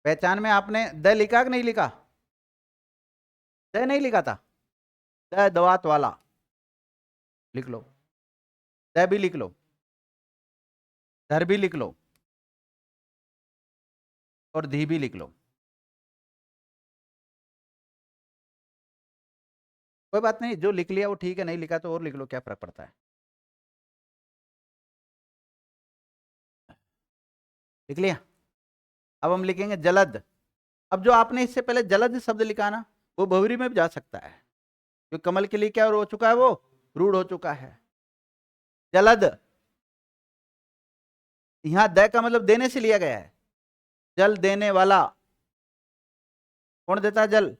पहचान में आपने द लिखा कि नहीं लिखा? द नहीं लिखा था? द दवात वाला लिख लो। द भी लिख लो, धर भी लिख लो, और धी भी लिख लो। कोई बात नहीं, जो लिख लिया वो ठीक है, नहीं लिखा तो और लिख लो, क्या फर्क पड़ता है। लिख लिया? अब हम लिखेंगे जलद। अब जो आपने इससे पहले जलद शब्द लिखा ना, वो भवरी में भी जा सकता है, क्योंकि कमल के लिए क्या हो चुका है? वो रूढ़ हो चुका है। जलद, यहां द का मतलब देने से लिया गया है। जल देने वाला। कौन देता है जल?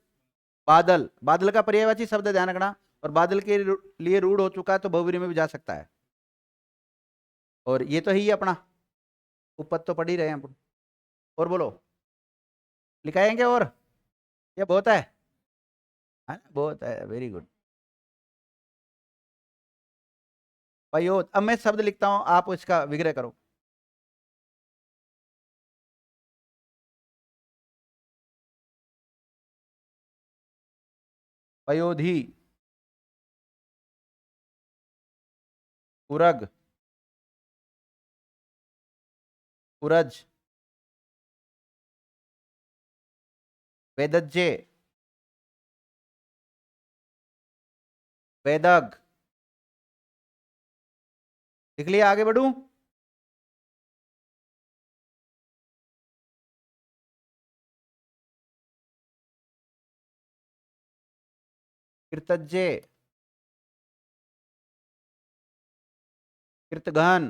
बादल, बादल का पर्यायवाची शब्द ध्यान रखना, और बादल के लिए रूढ़ हो चुका है तो बहुवीरी में भी जा सकता है। और ये तो है ही अपना, उपपद तो पढ़ ही रहे हैं अपन। और बोलो, लिखाएंगे और, ये बहुत है ना? बहुत है, वेरी गुड। पयोद, अब मैं शब्द लिखता हूं, आप इसका विग्रह करो। पयोधी, उरग, उरज, वेदज्जे, वेदग। लिख लिया, आगे बढ़ूं? कृतज्जे, कृतघ्न,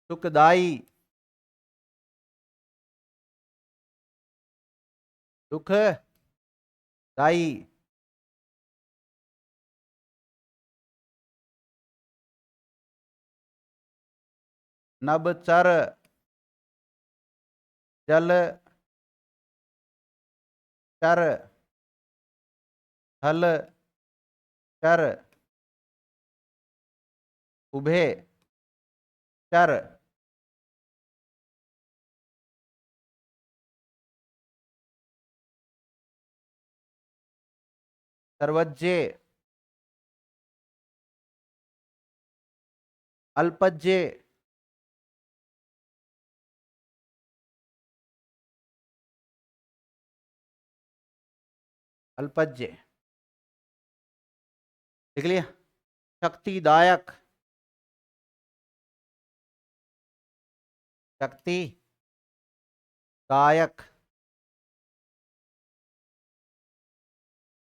सुखदाई, सुखदाई, नभचर, जल चर, थल चर, उभे चर, सर्वज्ञे, अल्पज्ञे, अल्पज्ञ। लिख लिया? शक्तिदायक, शक्ति दायक।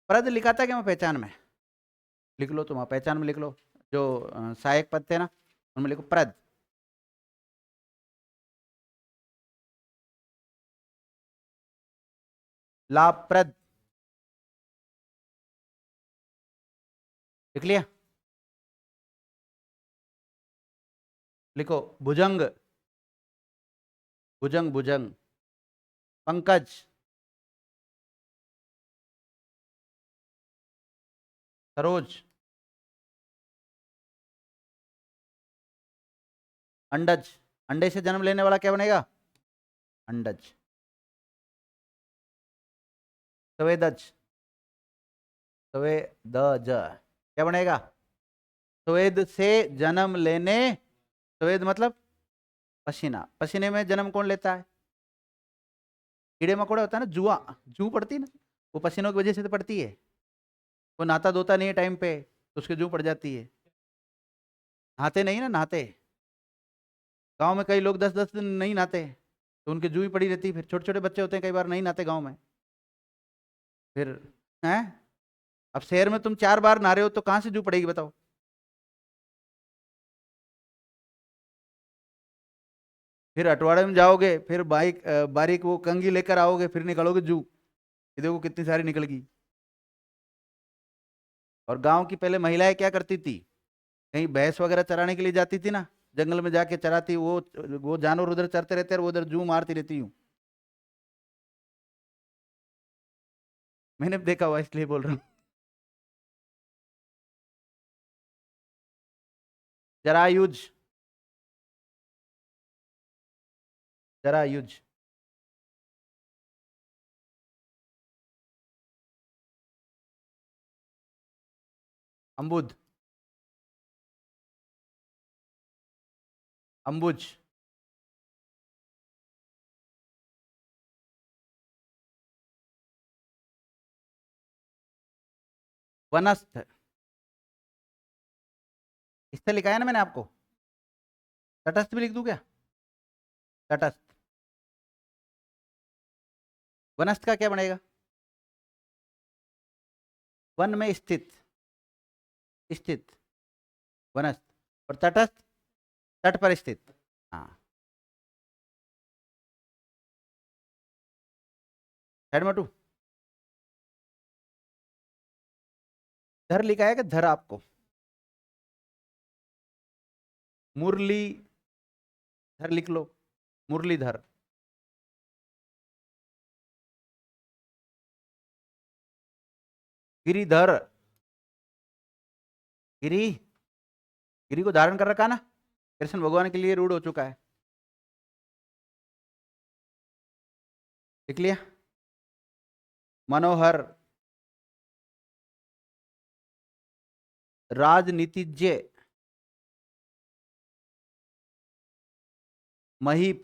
प्रद लिखा था क्या मैं पहचान में? लिख लो, तुम पहचान में लिख लो, जो सहायक पद थे ना उनमें लिखो प्रद। लाभप्रद, लिख लिया? लिखो भुजंग, भुजंग भुजंग। पंकज, सरोज, अंडज। अंडे से जन्म लेने वाला क्या बनेगा? अंडज। सवेदज, सवेदज क्या बनेगा? स्वेद से जन्म लेने, स्वेद मतलब पसीना, पसीने में जन्म कौन लेता है? कीड़े मकोड़े होता है ना, जुआ, जू पड़ती है ना, वो पसीनों की वजह से तो पड़ती है। वो नहाता धोता नहीं है टाइम पे, तो उसके जू पड़ जाती है। नहाते नहीं ना, नहाते। गांव में कई लोग 10-10 दिन नहीं नहाते, तो उनके जू ही पड़ी रहती है। फिर छोटे छोटे बच्चे होते हैं, कई बार नहीं नहाते गाँव में। फिर हैं, अब शहर में तुम 4 बार नहा रहे हो तो कहाँ से जू पड़ेगी बताओ? फिर अठवाड़े में जाओगे, फिर बारीक वो कंघी लेकर आओगे, फिर निकालोगे जू, ये देखो कितनी सारी निकल गई। और गांव की पहले महिलाएं क्या करती थी, कहीं भैंस वगैरह चराने के लिए जाती थी ना, जंगल में जाके चराती, वो जानवर उधर चरते रहते और वो उधर जू मारती रहती हूँ। मैंने देखा हुआ इसलिए बोल रहा हूँ। जरायुज, जरायुज। अम्बुद, अम्बुज। वनस्थ, इससे लिखा है ना मैंने आपको। तटस्थ भी लिख दूं क्या? तटस्थ, वनस्थ का क्या बनेगा? वन में स्थित, स्थित, वनस्थ। और तटस्थ, तट पर स्थित। हाँ। साइड में टू। धर लिखा है कि धर आपको? मुरली धर लिख लो, मुरलीधर। गिरिधर, गिरी, गिरी को धारण कर रखा ना, कृष्ण भगवान के लिए रूढ़ हो चुका है। लिख लिया? मनोहर, राजनीतिज्ञ, महीप,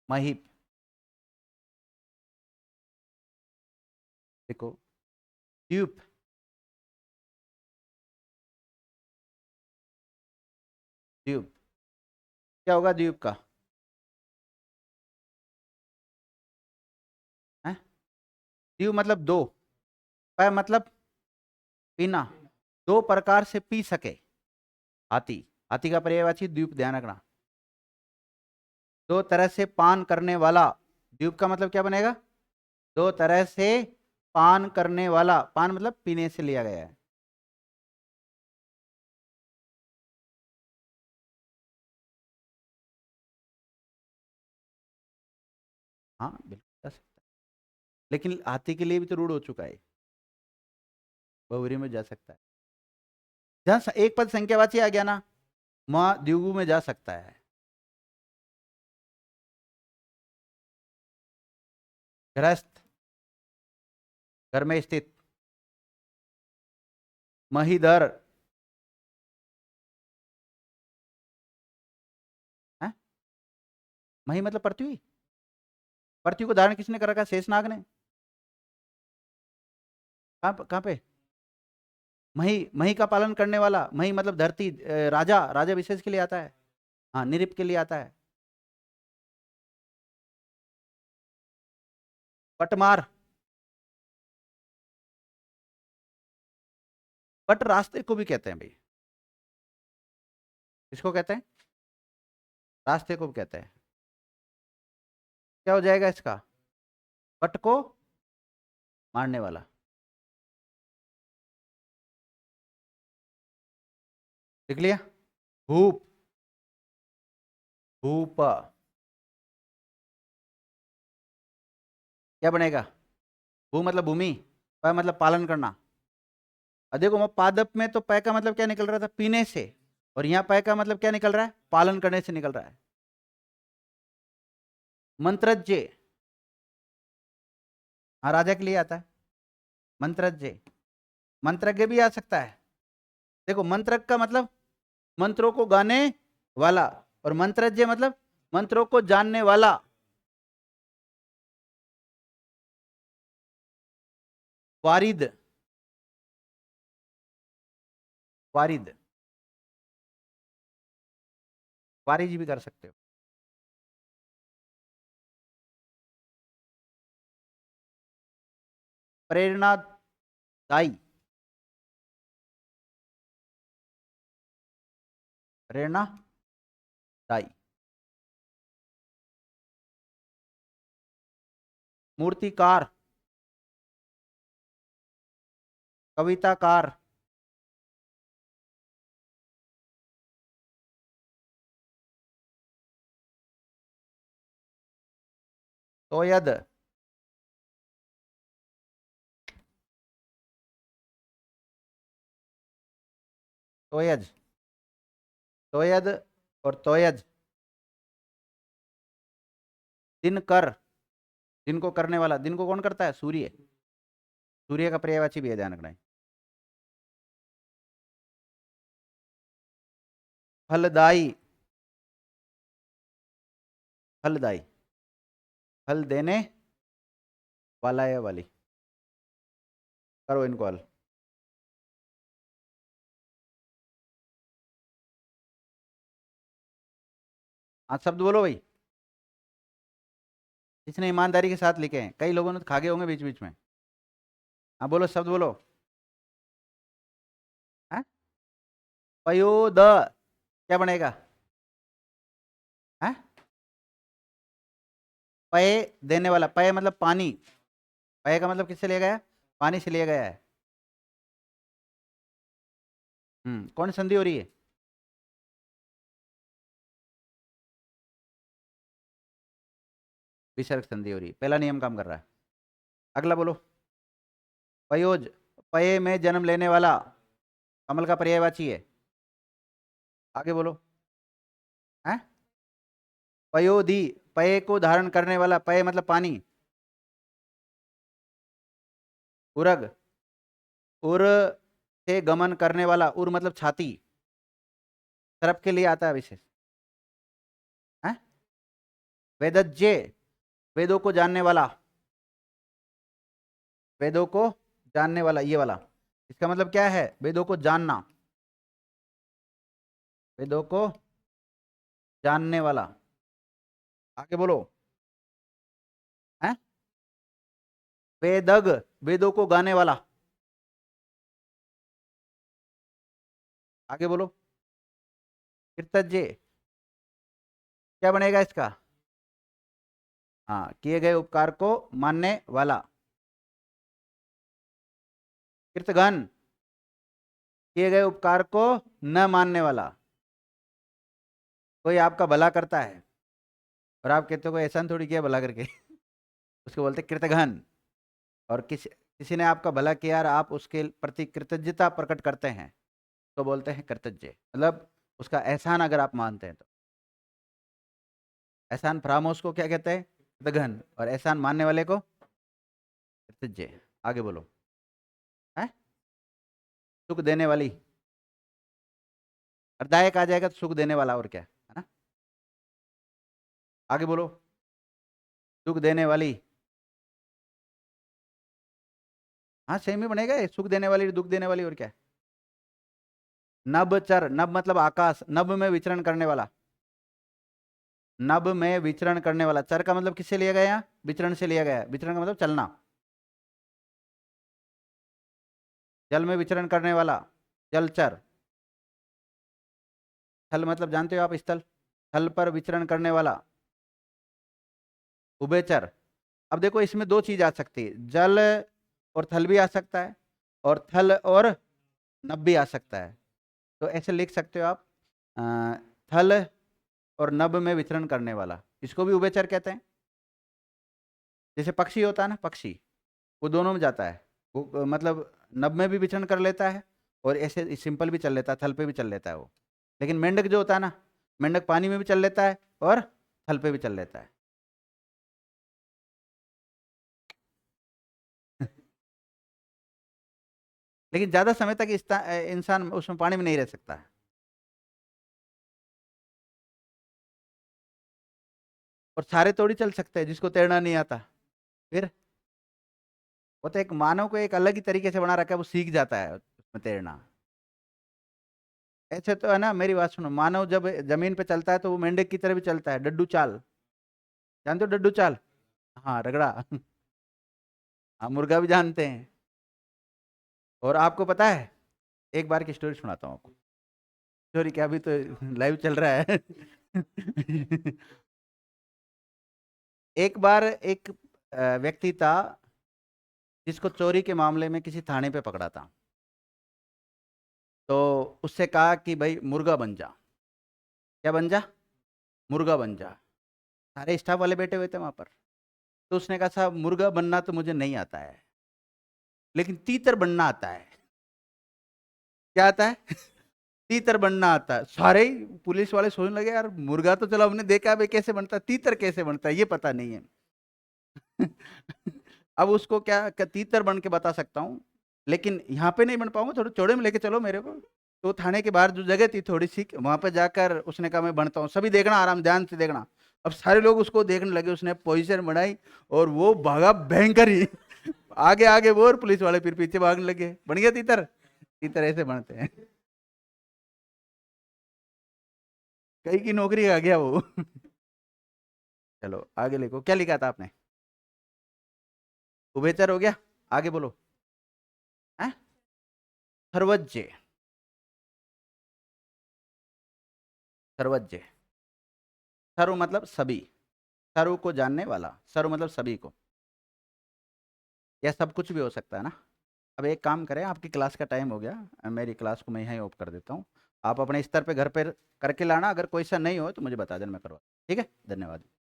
महीप देखो, द्वीप, द्वीप क्या होगा द्वीप का? है द्वीप मतलब दो, पै मतलब पीना, दो प्रकार से पी सके। हाथी, हाथी का पर्यायवाची द्वीप, ध्यान रखना। दो तरह से पान करने वाला, द्वीप का मतलब क्या बनेगा? दो तरह से पान करने वाला, पान मतलब पीने से लिया गया है। हाँ बिल्कुल जा सकता है, लेकिन हाथी के लिए भी तो रूढ़ हो चुका है, बहुरी में जा सकता है। जहां एक पद संख्यावाची आ गया ना, वहां द्विगु में जा सकता है। गृहस्थ, घर में स्थित। महीधर है, मही मतलब पृथ्वी, पृथ्वी को धारण किसने कर रखा? शेषनाग ने। कहाँ पे? मही, मही का पालन करने वाला, मही मतलब धरती, राजा, राजा विशेष के लिए आता है। हाँ, निरिप के लिए आता है। बटमार, बट रास्ते को भी कहते हैं भाई। किसको कहते हैं? रास्ते को भी कहते हैं। क्या हो जाएगा इसका? बट को मारने वाला। लिख लिया? भूप, भूप क्या बनेगा? भू मतलब भूमि, प मतलब पालन करना। और देखो मैं पादप में तो पै का मतलब क्या निकल रहा था? पीने से, और यहाँ पै का मतलब क्या निकल रहा है? पालन करने से निकल रहा है। मंत्रज्ञ, हाँ राजा के लिए आता है मंत्रज्ञ। मंत्रज्ञ भी आ सकता है। देखो मंत्रक का मतलब मंत्रों को गाने वाला, और मंत्रज्ञ मतलब मंत्रों को जानने वाला। वारिद, वारिद, वारिज भी कर सकते हो। प्रेरणादायी, प्रेरणादायी। मूर्तिकार, कविताकार, तोयद, तोयज, तोयद और तोयज। दिनकर, दिन को करने वाला, दिन को कौन करता है? सूर्य, सूर्य का पर्यायवाची भी है, ध्यान रखना है। फलदायी, फलदायी, फल देने वाला या वाली। करो इनको हल। आज शब्द बोलो भाई, जिसने ईमानदारी के साथ लिखे हैं, कई लोगों ने तो खा गए होंगे बीच बीच में। हाँ बोलो, शब्द बोलो। हाँ? पयोद क्या बनेगा? हाँ? पय देने वाला, पय मतलब पानी, पय का मतलब किससे लिया गया है? पानी से लिया गया है। कौन संधि हो रही है? विसर्ग संधि हो रही है, पहला नियम काम कर रहा है। अगला बोलो। पयोज, पये में जन्म लेने वाला, कमल का पर्यायवाची है। आगे बोलो। है पयोधि, पय को धारण करने वाला, पय मतलब पानी। उरग, उर से गमन करने वाला, उर मतलब छाती, तरफ के लिए आता है विशेष। है वेदज्ञे, वेदों को जानने वाला, वेदों को जानने वाला, ये वाला। इसका मतलब क्या है? वेदों को जानना, वेदों को जानने वाला। आगे बोलो। है वेदग, वेदों को गाने वाला। आगे बोलो। कृतज्ञ, क्या बनेगा इसका? हाँ, किए गए उपकार को मानने वाला। कृतघ्न, किए गए उपकार को न मानने वाला। कोई आपका भला करता है और आप कहते हो कोई एहसान थोड़ी किया भला करके उसको बोलते कृतघ्न। और किसी किसी ने आपका भला किया और आप उसके प्रति कृतज्ञता प्रकट करते हैं तो बोलते हैं कृतज्ञ, मतलब उसका एहसान अगर आप मानते हैं तो। एहसान फरामोश को क्या कहते हैं? कृतघ्न। और एहसान मानने वाले को कृतज्ञ। आगे बोलो। है सुख देने वाली, अर्धायक आ जाएगा तो सुख देने वाला, और क्या है ना। आगे बोलो। सुख देने वाली, हाँ सेम ही बनेगा ये, सुख देने वाली, दुख देने वाली, और क्या है। नभ चर, नभ मतलब आकाश, नभ में विचरण करने वाला, नभ में विचरण करने वाला। चर का मतलब किससे लिया गया? यहाँ विचरण से लिया गया है। विचरण का मतलब चलना, जल में विचरण करने वाला, जलचर। थल मतलब जानते हो आप, स्थल, थल पर विचरण करने वाला, उभयचर। अब देखो इसमें दो चीज आ सकती है, जल और थल भी आ सकता है, और थल और नभ भी आ सकता है। तो ऐसे लिख सकते हो आप, अ, थल और नभ में विचरण करने वाला, इसको भी उभयचर कहते हैं। जैसे पक्षी होता है ना, पक्षी वो दोनों में जाता है, वो मतलब नभ में भी विचरण कर लेता है और ऐसे सिंपल भी चल लेता है, थल पे भी चल लेता है वो। लेकिन मेंढक जो होता है ना, मेंढक पानी में भी चल लेता है और थल पे भी चल लेता है। लेकिन ज्यादा समय तक इंसान उसमें पानी में नहीं रह सकता है। और सारे थोड़ी चल सकते हैं जिसको तैरना नहीं आता। फिर वो तो एक मानव को एक अलग ही तरीके से बना रखा है, वो सीख जाता है उसमें तैरना। ऐसे तो है ना, मेरी बात सुनो, मानव जब जमीन पे चलता है तो वो मेंढक की तरह भी चलता है, डड्डू चाल। जानते हो डड्डू चाल? हाँ रगड़ा हाँ, मुर्गा भी जानते हैं। और आपको पता है, एक बार की स्टोरी सुनाता हूँ आपको। स्टोरी क्या, अभी तो लाइव चल रहा है एक बार एक व्यक्ति था जिसको चोरी के मामले में किसी थाने पे पकड़ा था। तो उससे कहा कि भाई मुर्गा बन जा। क्या बन जा? मुर्गा बन जा। सारे स्टाफ वाले बैठे हुए थे वहां पर। तो उसने कहा साहब मुर्गा बनना तो मुझे नहीं आता है, लेकिन तीतर बनना आता है। क्या आता है? तीतर बनना आता है। सारे ही पुलिस वाले सोचने लगे यार, मुर्गा तो चलो हमने देखा, भाई कैसे बनता है, तीतर कैसे बनता है ये पता नहीं है अब उसको क्या तीतर बन के बता सकता हूँ, लेकिन यहाँ पे नहीं बन पाऊंगा, थोड़े चौड़े में लेके चलो मेरे को। तो थाने के बाहर जो जगह थी थोड़ी सी, वहां पर जाकर उसने कहा मैं बनता हूँ, सभी देखना आराम ध्यान से देखना। अब सारे लोग उसको देखने लगे, उसने पोजीशन बनाई और वो भागा भयंकर ही आगे आगे वो, और पुलिस वाले फिर पीछे भागने लगे। बन गया तीतर। तीतर ऐसे बनते हैं कई की नौकरी आ गया वो चलो आगे लिखो, क्या लिखा था आपने? उभयचर हो गया। आगे बोलो। है सर्वज्ञ, सर्वज्ञ। सर्व मतलब सभी, सर्व को जानने वाला, सर्व मतलब सभी को, या सब कुछ भी हो सकता है ना। अब एक काम करें, आपकी क्लास का टाइम हो गया, मेरी क्लास को मैं यहीं ऑफ कर देता हूँ। आप अपने स्तर पे घर पर करके लाना, अगर कोई सा नहीं हो तो मुझे बता देना, मैं करवा। ठीक है, धन्यवाद।